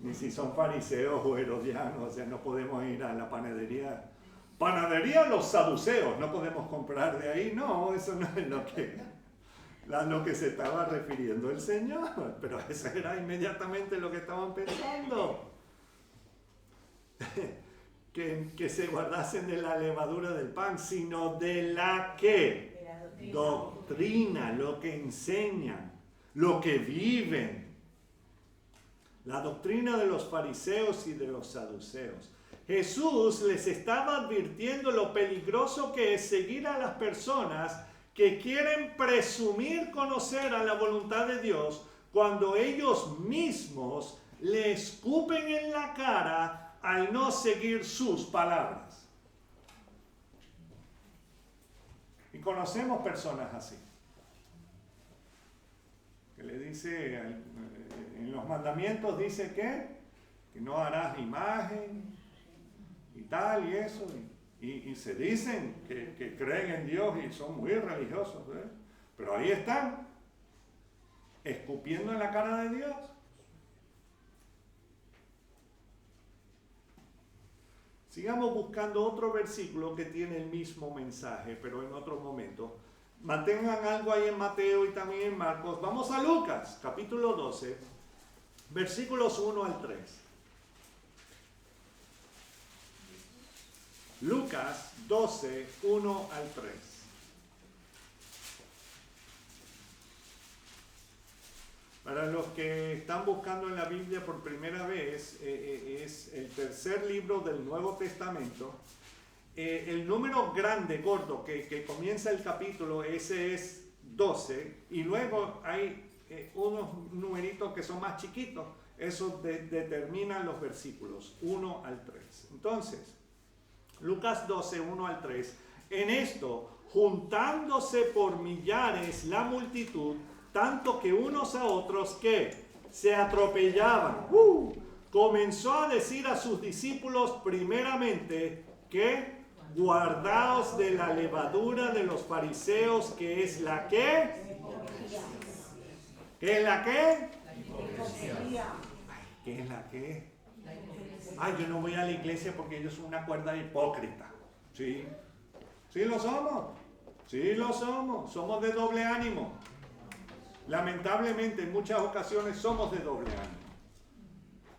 ni si son fariseos o herodianos, o sea, no podemos ir a la panadería. Panadería los saduceos, no podemos comprar de ahí. No, eso no es lo que se estaba refiriendo el Señor, pero eso era inmediatamente lo que estaban pensando. Que se guardasen de la levadura del pan, sino de la que doctrina, lo que enseñan, lo que viven. La doctrina de los fariseos y de los saduceos. Jesús les estaba advirtiendo lo peligroso que es seguir a las personas que quieren presumir conocer a la voluntad de Dios cuando ellos mismos le escupen en la cara al no seguir sus palabras. Y conocemos personas así, que le dice, en los mandamientos dice que no harás imagen y tal y eso, y se dicen que creen en Dios y son muy religiosos, ¿eh? Pero ahí están, escupiendo en la cara de Dios. Sigamos buscando otro versículo que tiene el mismo mensaje, pero en otro momento. Mantengan algo ahí en Mateo y también en Marcos. Vamos a Lucas, capítulo 12, versículos 1 al 3. Lucas 12, 1 al 3. Para los que están buscando en la Biblia por primera vez, es el tercer libro del Nuevo Testamento. El número grande, gordo, que comienza el capítulo, ese es 12, y luego hay unos numeritos que son más chiquitos, esos determinan los versículos 1 al 3. Entonces, Lucas 12, 1 al 3, en esto, juntándose por millares la multitud, tanto que unos a otros que se atropellaban, comenzó a decir a sus discípulos primeramente que guardaos de la levadura de los fariseos, que es la que, ¿qué es la que? ¿Qué es la que? Ay, yo no voy a la iglesia porque ellos son una cuerda hipócrita. Sí, sí lo somos. Sí lo somos. Somos de doble ánimo. Lamentablemente en muchas ocasiones somos de doble ánimo.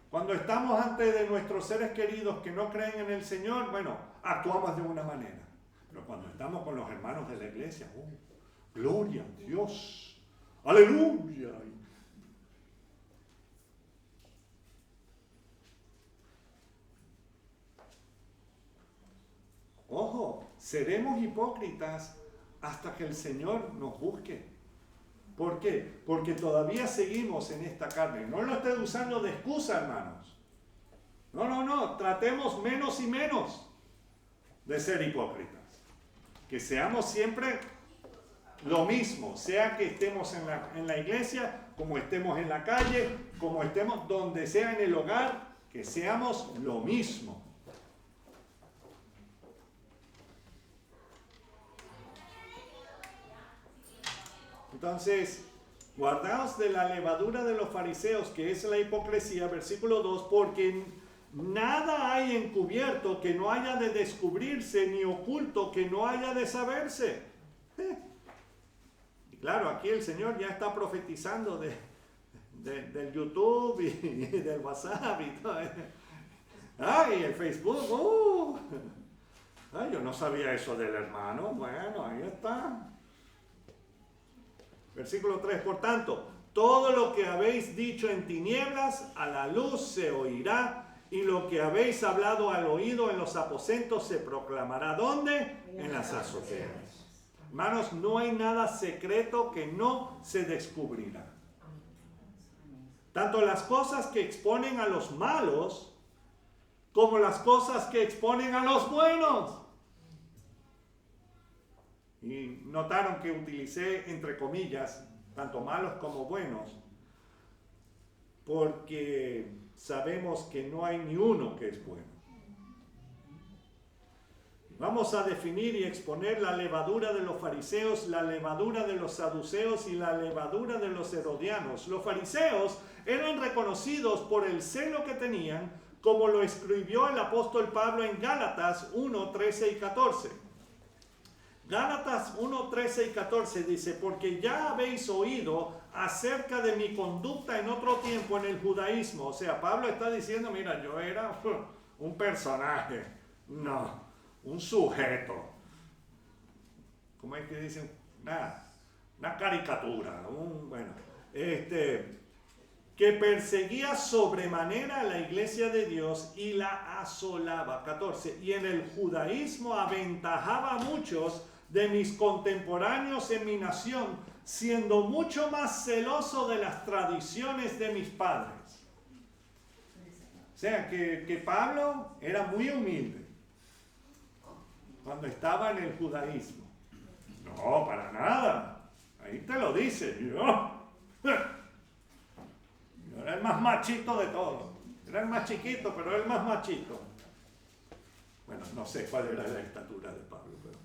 Cuando estamos ante de nuestros seres queridos que no creen en el Señor, bueno, actuamos de una manera. Pero cuando estamos con los hermanos de la iglesia, gloria a Dios, aleluya. Ojo, seremos hipócritas hasta que el Señor nos busque. ¿Por qué? Porque todavía seguimos en esta carne. No lo estés usando de excusa, hermanos. No. Tratemos menos y menos de ser hipócritas. Que seamos siempre lo mismo. Sea que estemos en la iglesia, como estemos en la calle, como estemos donde sea en el hogar, que seamos lo mismo. Entonces, guardaos de la levadura de los fariseos, que es la hipocresía, versículo 2, porque nada hay encubierto que no haya de descubrirse, ni oculto que no haya de saberse. Y claro, aquí el Señor ya está profetizando del YouTube y del WhatsApp y todo. Ay, el Facebook, Ay, yo no sabía eso del hermano. Bueno, ahí está. Versículo 3, por tanto, todo lo que habéis dicho en tinieblas, a la luz se oirá, y lo que habéis hablado al oído en los aposentos se proclamará. ¿Dónde? En las azoteas. Hermanos, no hay nada secreto que no se descubrirá. Tanto las cosas que exponen a los malos, como las cosas que exponen a los buenos. Y notaron que utilicé entre comillas, tanto malos como buenos, porque sabemos que no hay ni uno que es bueno. Vamos a definir y exponer la levadura de los fariseos, la levadura de los saduceos y la levadura de los herodianos. Los fariseos eran reconocidos por el celo que tenían, como lo escribió el apóstol Pablo en Gálatas 1, 13 y 14. Gálatas 1, 13 y 14 dice, porque ya habéis oído acerca de mi conducta en otro tiempo en el judaísmo. O sea, Pablo está diciendo, mira, yo era un personaje, no, un sujeto. ¿Cómo es que dicen? Una caricatura, que que perseguía sobremanera a la iglesia de Dios y la asolaba. 14. Y en el judaísmo aventajaba a muchos de mis contemporáneos en mi nación, siendo mucho más celoso de las tradiciones de mis padres. O sea, que Pablo era muy humilde cuando estaba en el judaísmo. No, para nada. Ahí te lo dice. Yo era el más machito de todos. Era el más chiquito, pero era el más machito. Bueno, no sé cuál era la estatura de Pablo. Pero...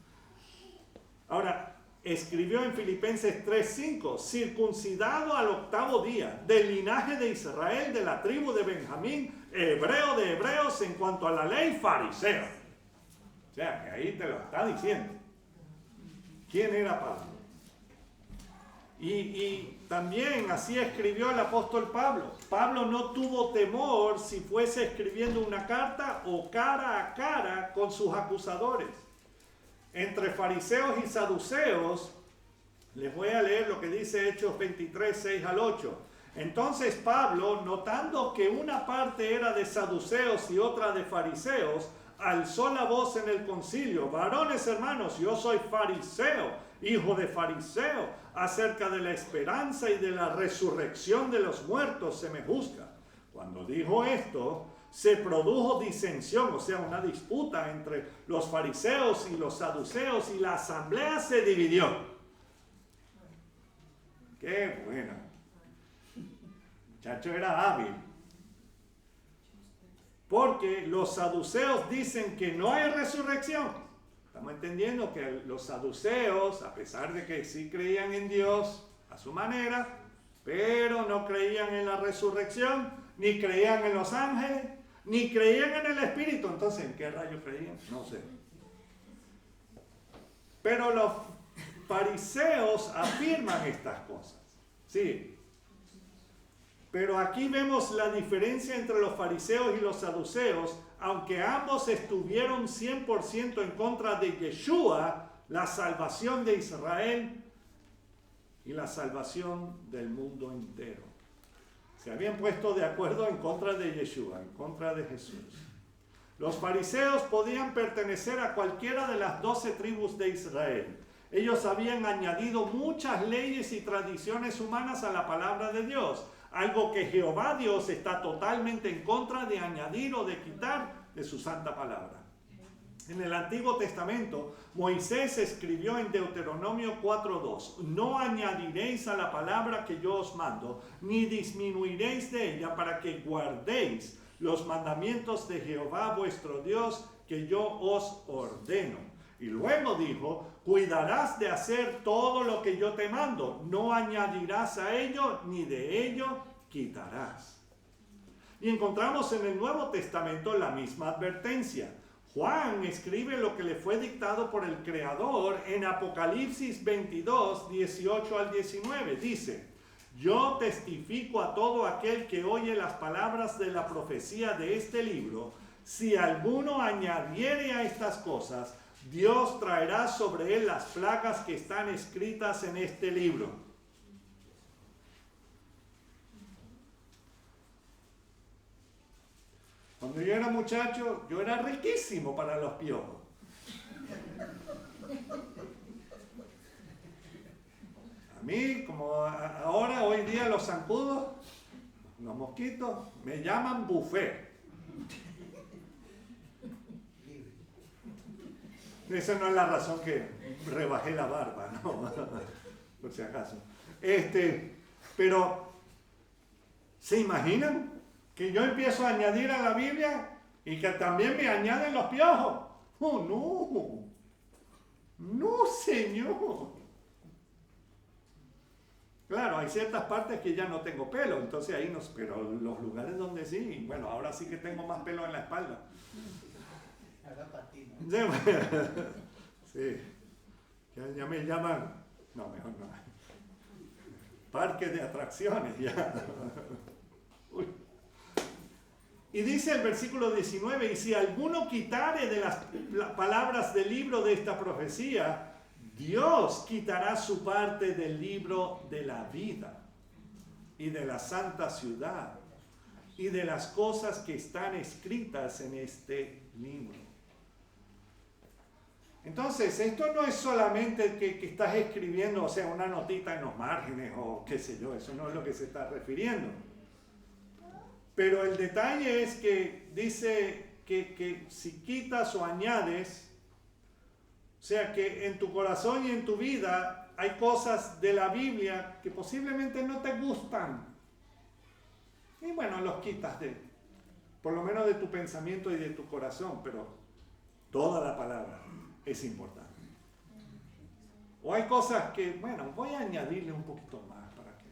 Ahora, escribió en Filipenses 3:5, circuncidado al 8º día, del linaje de Israel, de la tribu de Benjamín, hebreo de hebreos, en cuanto a la ley, fariseo. O sea, que ahí te lo está diciendo. ¿Quién era Pablo? Y también así escribió el apóstol Pablo. Pablo no tuvo temor si fuese escribiendo una carta o cara a cara con sus acusadores. Entre fariseos y saduceos, les voy a leer lo que dice Hechos 23, 6 al 8. Entonces Pablo, notando que una parte era de saduceos y otra de fariseos, alzó la voz en el concilio: varones hermanos, yo soy fariseo, hijo de fariseo, acerca de la esperanza y de la resurrección de los muertos se me juzga. Cuando dijo esto, se produjo disensión, o sea, una disputa entre los fariseos y los saduceos, y la asamblea se dividió. ¡Qué bueno! El muchacho era hábil. Porque los saduceos dicen que no hay resurrección. Estamos entendiendo que los saduceos, a pesar de que sí creían en Dios a su manera, pero no creían en la resurrección, ni creían en los ángeles, ni creían en el Espíritu. Entonces, ¿en qué rayos creían? No sé. Pero los fariseos afirman estas cosas. Sí. Pero aquí vemos la diferencia entre los fariseos y los saduceos. Aunque ambos estuvieron 100% en contra de Yeshua, la salvación de Israel y la salvación del mundo entero. Se habían puesto de acuerdo en contra de Yeshua, en contra de Jesús. Los fariseos podían pertenecer a cualquiera de las 12 tribus de Israel. Ellos habían añadido muchas leyes y tradiciones humanas a la palabra de Dios. Algo que Jehová Dios está totalmente en contra de añadir o de quitar de su santa palabra. En el Antiguo Testamento, Moisés escribió en Deuteronomio 4:2: no añadiréis a la palabra que yo os mando, ni disminuiréis de ella, para que guardéis los mandamientos de Jehová vuestro Dios que yo os ordeno. Y luego dijo: cuidarás de hacer todo lo que yo te mando, no añadirás a ello, ni de ello quitarás. Y encontramos en el Nuevo Testamento la misma advertencia. Juan escribe lo que le fue dictado por el Creador en Apocalipsis 22, 18 al 19. Dice: yo testifico a todo aquel que oye las palabras de la profecía de este libro, si alguno añadiere a estas cosas, Dios traerá sobre él las plagas que están escritas en este libro. Cuando yo era muchacho, yo era riquísimo para los piojos. A mí, como ahora, hoy día, los zancudos, los mosquitos, me llaman buffet. Esa no es la razón que rebajé la barba, ¿no? Por si acaso. Pero, ¿se imaginan que yo empiezo a añadir a la Biblia y que también me añaden los piojos? ¡Oh, no! ¡No, Señor! Claro, hay ciertas partes que ya no tengo pelo, entonces ahí no, pero los lugares donde sí, bueno, ahora sí que tengo más pelo en la espalda. Sí, ya me llaman, no, mejor no, parque de atracciones ya. Uy. Y dice el versículo 19: y si alguno quitare de las palabras del libro de esta profecía, Dios quitará su parte del libro de la vida. y de la santa ciudad y de las cosas que están escritas en este libro. Entonces, esto no es solamente que estás escribiendo, o sea, una notita en los márgenes o qué sé yo, eso no es lo que se está refiriendo. Pero el detalle es que dice que si quitas o añades, o sea, que en tu corazón y en tu vida hay cosas de la Biblia que posiblemente no te gustan. Y bueno, los quitas por lo menos de tu pensamiento y de tu corazón, pero toda la palabra es importante. O hay cosas que, bueno, voy a añadirle un poquito más para que.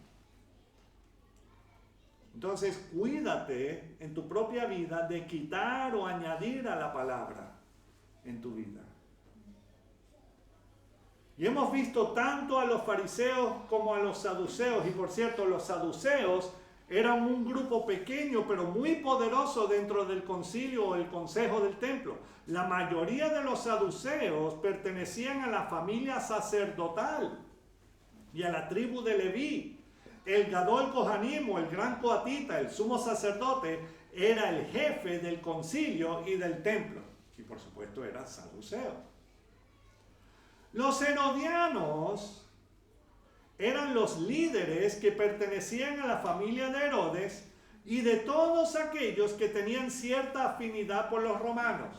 Entonces, cuídate en tu propia vida de quitar o añadir a la palabra en tu vida. Y hemos visto tanto a los fariseos como a los saduceos, y por cierto, los saduceos eran un grupo pequeño pero muy poderoso dentro del concilio o el consejo del templo. La mayoría de los saduceos pertenecían a la familia sacerdotal y a la tribu de Leví. El Gadol Kohanim, o el gran coatita, el sumo sacerdote, era el jefe del concilio y del templo. Y por supuesto era saduceo. Los herodianos eran los líderes que pertenecían a la familia de Herodes y de todos aquellos que tenían cierta afinidad por los romanos.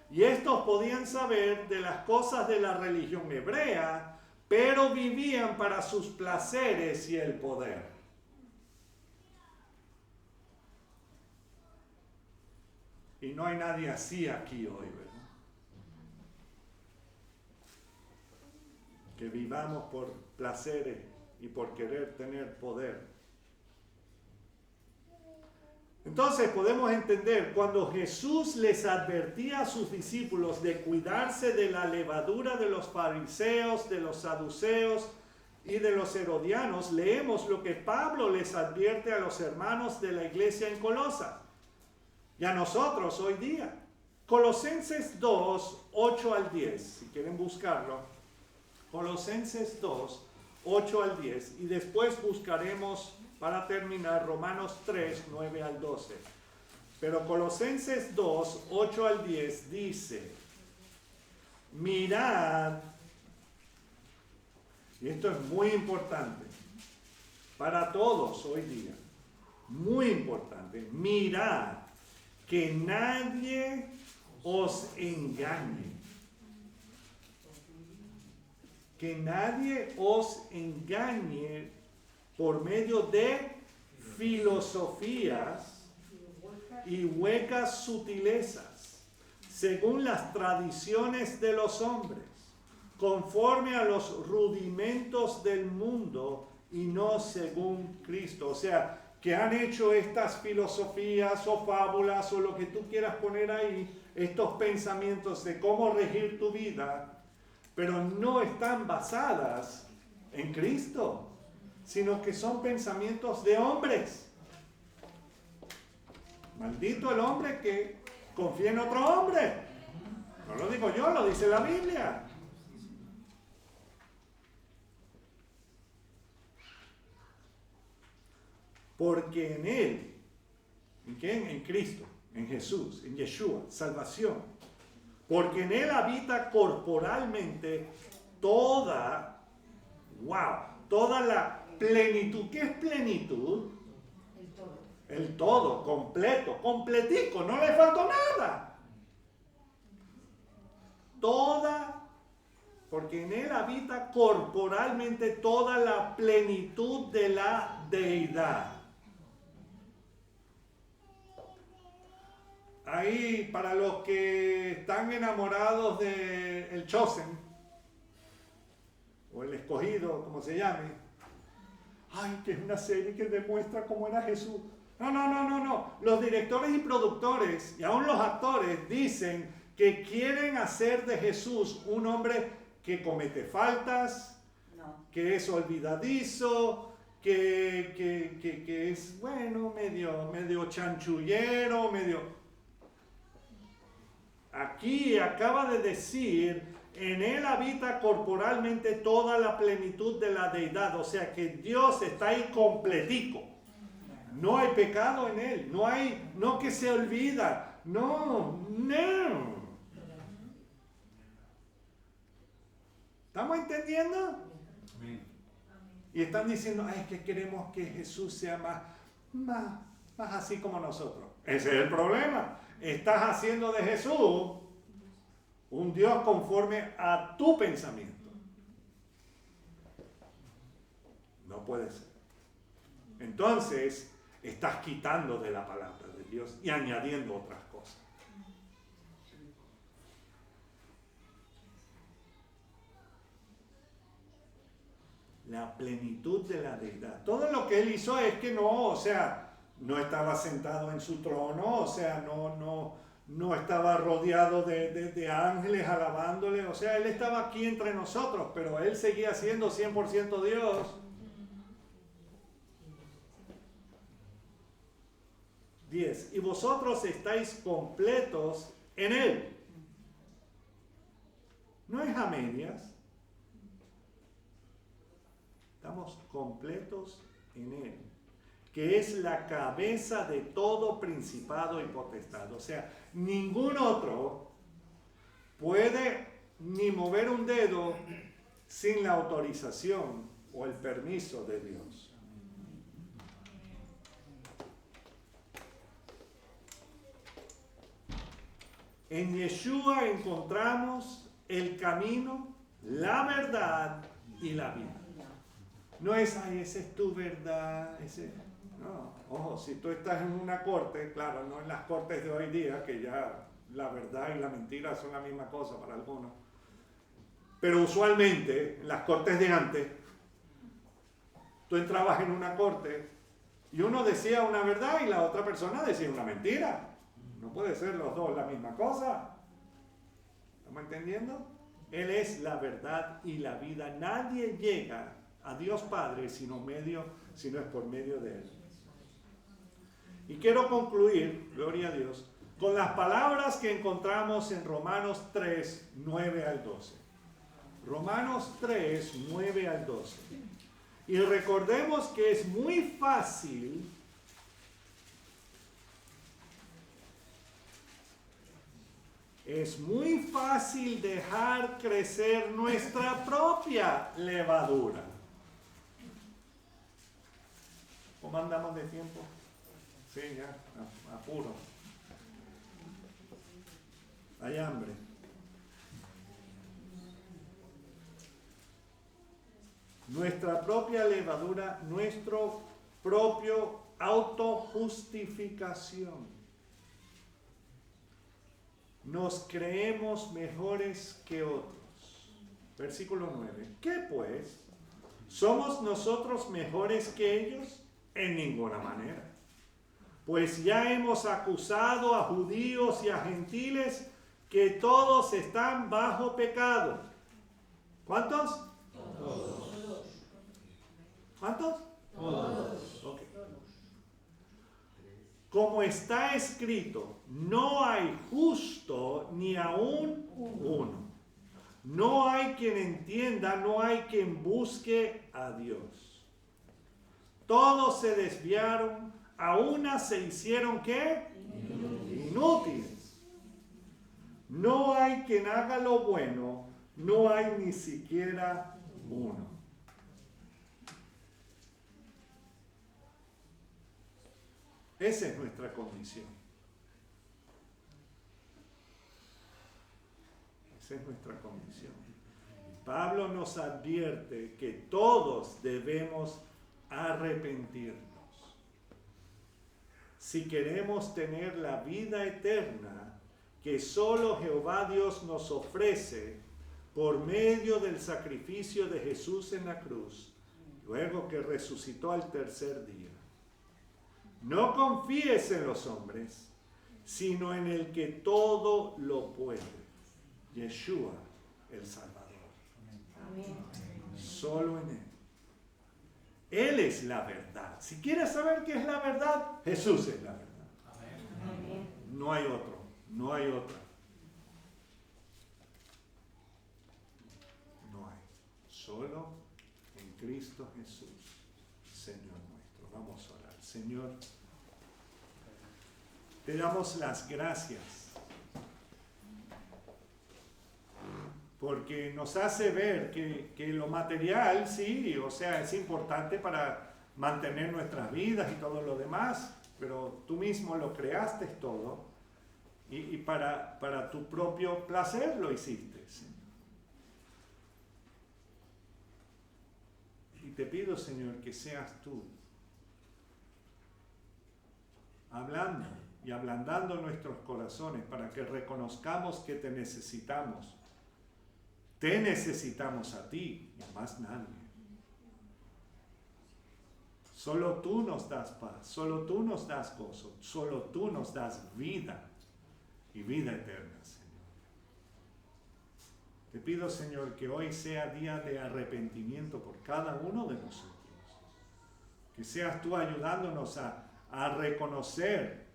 Y estos podían saber de las cosas de la religión hebrea, pero vivían para sus placeres y el poder. Y no hay nadie así aquí hoy, ¿verdad? Que vivamos por placeres y por querer tener poder. Entonces podemos entender, cuando Jesús les advertía a sus discípulos de cuidarse de la levadura de los fariseos, de los saduceos y de los herodianos, leemos lo que Pablo les advierte a los hermanos de la iglesia en Colosas y a nosotros hoy día. Colosenses 2, 8 al 10, si quieren buscarlo. Colosenses 2, 8 al 10, y después buscaremos para terminar Romanos 3, 9 al 12. Pero Colosenses 2, 8 al 10 dice: mirad, y esto es muy importante para todos hoy día, muy importante, mirad que nadie os engañe. Que nadie os engañe por medio de filosofías y huecas sutilezas, según las tradiciones de los hombres, conforme a los rudimentos del mundo y no según Cristo. O sea, que han hecho estas filosofías o fábulas o lo que tú quieras poner ahí, estos pensamientos de cómo regir tu vida, pero no están basadas en Cristo, sino que son pensamientos de hombres. Maldito el hombre que confía en otro hombre. No lo digo yo, lo dice la Biblia. Porque en Él, ¿en quién? En Cristo, en Jesús, en Yeshua, salvación. Porque en Él habita corporalmente toda la plenitud. ¿Qué es plenitud? El todo. El todo, completo, completico, no le faltó nada. Porque en Él habita corporalmente toda la plenitud de la deidad. Ahí, para los que están enamorados de El Chosen, o El Escogido, como se llame, ay, que es una serie que demuestra cómo era Jesús. No. Los directores y productores, y aún los actores, dicen que quieren hacer de Jesús un hombre que comete faltas, que es olvidadizo, que es, bueno, medio chanchullero, Aquí acaba de decir en Él habita corporalmente toda la plenitud de la deidad. O sea que Dios está ahí completico. No hay pecado en Él. No que se olvida. No. ¿Estamos entendiendo? Y están diciendo, es que queremos que Jesús sea más así como nosotros. Ese es el problema. Estás haciendo de Jesús un Dios conforme a tu pensamiento. No puede ser. Entonces, estás quitando de la palabra de Dios y añadiendo otras cosas. La plenitud de la deidad. Todo lo que Él hizo es que no estaba sentado en su trono, no estaba rodeado de ángeles alabándole, Él estaba aquí entre nosotros, pero Él seguía siendo 100% Dios. 10. Y vosotros estáis completos en Él. No es a medias. Estamos completos en Él, que es la cabeza de todo principado y potestad. O sea, ningún otro puede ni mover un dedo sin la autorización o el permiso de Dios. En Yeshua encontramos el camino, la verdad y la vida. No es, esa es tu verdad. No, ojo, si tú estás en una corte, claro, no en las cortes de hoy día, que ya la verdad y la mentira son la misma cosa para algunos. Pero usualmente, en las cortes de antes, tú entrabas en una corte y uno decía una verdad y la otra persona decía una mentira. No puede ser los dos la misma cosa. ¿Estamos entendiendo? Él es la verdad y la vida. Nadie llega a Dios Padre si no es por medio de Él. Y quiero concluir, gloria a Dios, con las palabras que encontramos en Romanos 3, 9 al 12. Romanos 3, 9 al 12. Y recordemos que es muy fácil dejar crecer nuestra propia levadura. ¿Cómo andamos de tiempo? Sí, ya, apuro. Hay hambre. Nuestra propia levadura, nuestro propio autojustificación. Nos creemos mejores que otros. Versículo 9. ¿Qué pues? ¿Somos nosotros mejores que ellos? En ninguna manera. Pues ya hemos acusado a judíos y a gentiles que todos están bajo pecado. ¿Cuántos? Todos. ¿Cuántos? Todos. Okay. Como está escrito, no hay justo ni aún uno. No hay quien entienda, no hay quien busque a Dios. Todos se desviaron, a una se hicieron ¿qué? Inútiles. No hay quien haga lo bueno, no hay ni siquiera uno. Esa es nuestra condición. Esa es nuestra condición. Pablo nos advierte que todos debemos arrepentirnos. Si queremos tener la vida eterna que solo Jehová Dios nos ofrece por medio del sacrificio de Jesús en la cruz, luego que resucitó al tercer día. No confíes en los hombres, sino en el que todo lo puede, Yeshua, el Salvador. Amén. Solo en Él. Él es la verdad. Si quieres saber qué es la verdad, Jesús es la verdad. Amén. No hay otro, no hay otra. solo en Cristo Jesús, Señor nuestro. Vamos a orar. Señor, te damos las gracias porque nos hace ver que lo material, sí, o sea, es importante para mantener nuestras vidas y todo lo demás, pero tú mismo lo creaste todo y para tu propio placer lo hiciste, Señor. Y te pido, Señor, que seas tú hablando y ablandando nuestros corazones para que reconozcamos que te necesitamos. Te necesitamos a ti y a más nadie. Solo tú nos das paz, solo tú nos das gozo, solo tú nos das vida y vida eterna, Señor. Te pido, Señor, que hoy sea día de arrepentimiento por cada uno de nosotros. Que seas tú ayudándonos a reconocer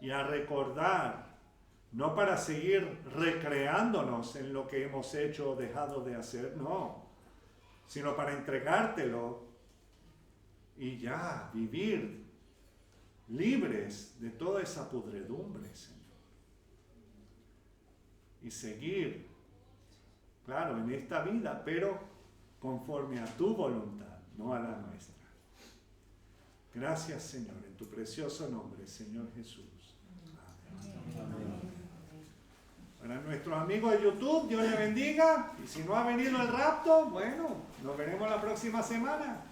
y a recordar, no para seguir recreándonos en lo que hemos hecho o dejado de hacer, no, sino para entregártelo y ya vivir libres de toda esa pudredumbre, Señor. Y seguir, claro, en esta vida, pero conforme a tu voluntad, no a la nuestra. Gracias, Señor, en tu precioso nombre, Señor Jesús. Amén. Para nuestros amigos de YouTube, Dios les bendiga. Y si no ha venido el rapto, bueno, nos veremos la próxima semana.